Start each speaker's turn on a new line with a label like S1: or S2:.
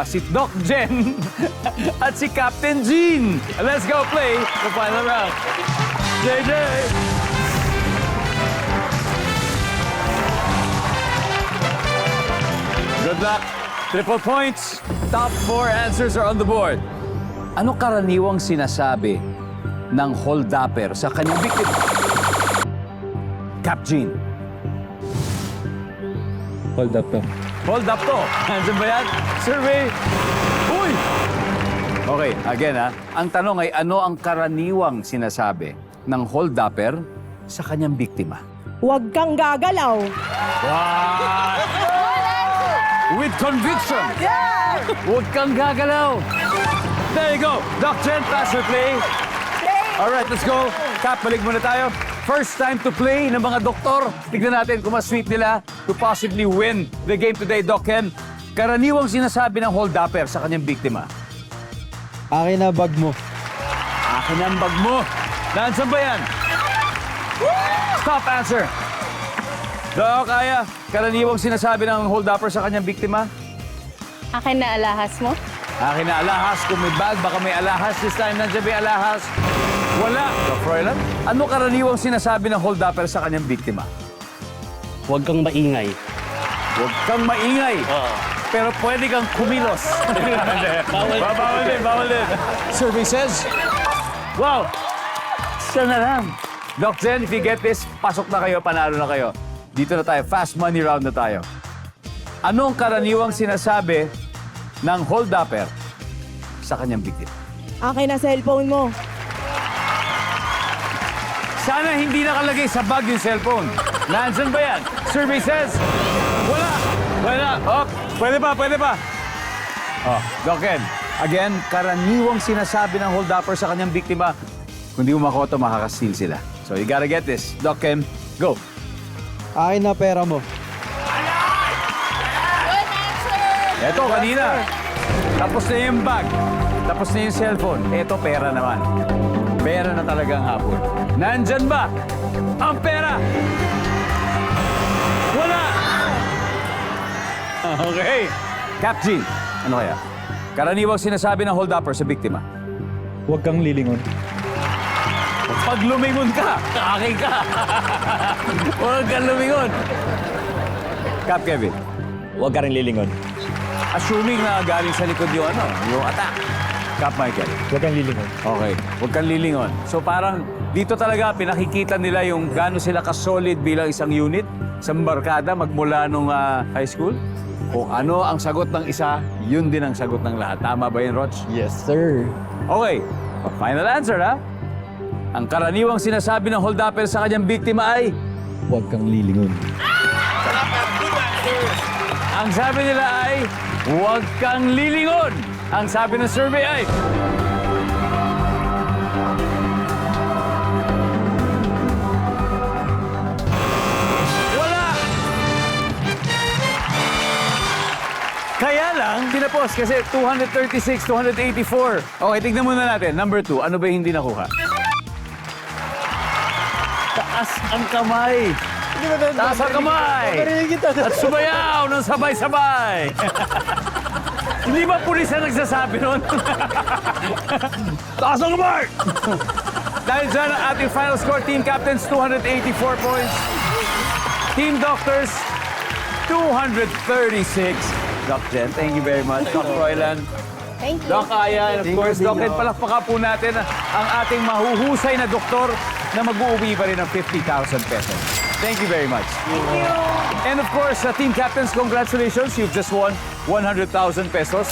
S1: si Doc Jen at si Captain Gene. Let's go play the final round. JJ! Good luck. Triple points. Top 4 answers are on the board. Ano karaniwang sinasabi ng holdupper sa kanyang biktima? Cap Gene.
S2: Hold up to.
S1: Hold up to. Nandiyan ba yan? Survey. Uy! Okay, again ha. Ang tanong ay ano ang karaniwang sinasabi ng holdupper sa kanyang biktima?
S3: Huwag kang gagalaw.
S1: Wow! With conviction. Yeah! Huwag kang gagalaw. There you go. Doc Jen, pass or play? All right, let's go. Cap, balik muna tayo. First time to play ng mga doktor. Tignan natin kung mas-sweet nila to possibly win the game today, Doc Ken. Karaniwang sinasabi ng holdupper sa kanyang biktima.
S2: Akin na bag mo.
S1: Akin ang bag mo. Nasaan ba yan? Stop answer. Doc, kaya. Karaniwang sinasabi ng holdupper sa kanyang biktima.
S4: Akin na alahas mo?
S1: Akin na alahas. Kung may bag, baka may alahas. This time, nandiyan may alahas. Wala. Doc Froilan, ano karaniwang sinasabi ng holdupper sa kanyang biktima?
S5: Huwag kang maingay.
S1: Huwag kang maingay. Pero pwede kang kumilos. Bawal din, bawal din. Survey says, wow, siya na lang. Doc Jen, if you get this, pasok na kayo, panalo na kayo. Dito na tayo, fast money round na tayo. Anong karaniwang sinasabi ng holdupper sa kanyang biktima?
S3: Akin na cellphone mo.
S1: Sana hindi nakalagay sa bag yung cellphone. Nandyan ba yan? Survey says, wala. Wala. Oh, pwede pa, pwede pa. Oh, Doc Ken, again, karaniwang sinasabi ng holdupper sa kanyang biktima, kung di mo makoto, makakasteal sila. So you gotta get this. Doc Ken, go.
S2: Akin na pera mo.
S1: Eto, kanina. Tapos na yung bag. Tapos na yung cellphone. Eto, pera naman. Pera na talaga ang hapon. Nandyan ba ang pera? Wala! Okay. Cap G, ano kaya? Karaniwang sinasabi ng holdupper sa biktima.
S2: Huwag kang lilingon.
S1: Pag lumingon ka, aking ka. Huwag kang lumingon. Cap Kevin,
S5: Huwag ka rin lilingon.
S1: assuming na galing sa likod yung yung attack. Cap Michael.
S2: Huwag kang lilingon.
S1: Okay, huwag kang lilingon. So parang dito talaga pinakikita nila yung gaano sila ka-solid bilang isang unit, isang barkada magmula nung high school. Kung ano ang sagot ng isa, yun din ang sagot ng lahat. Tama ba yun, Roch?
S2: Yes, sir.
S1: Okay, final answer ha. Ang karaniwang sinasabi ng holdupper sa kanyang biktima ay,
S2: Huwag kang lilingon.
S1: ang sabi nila ay, huwag kang lilingon. Ang sabi ng survey ay, wala! Kaya lang, tinapos kasi 236, 284. Okay, tignan muna natin. Number 2, ano ba yung hindi nakuha? Taas ang kamay. Taas ang kamay. At sumayaw ng sabay-sabay. Hindi ba pulis na nagsasabi nun? Taas ang kamay! Dahil dyan ang ating final score, Team Captains, 284 points. Team Doctors, 236. Doc Jen, thank you very much. Doc Froilan.
S4: Thank you.
S1: Doc Aya, and of course, Doc Ken, palakpakan po natin ang ating mahuhusay na doktor na mag-uuwi pa rin ng 50,000 pesos. Thank you very much. Thank you. And of course, Team Captains, congratulations. You've just won 100,000 pesos.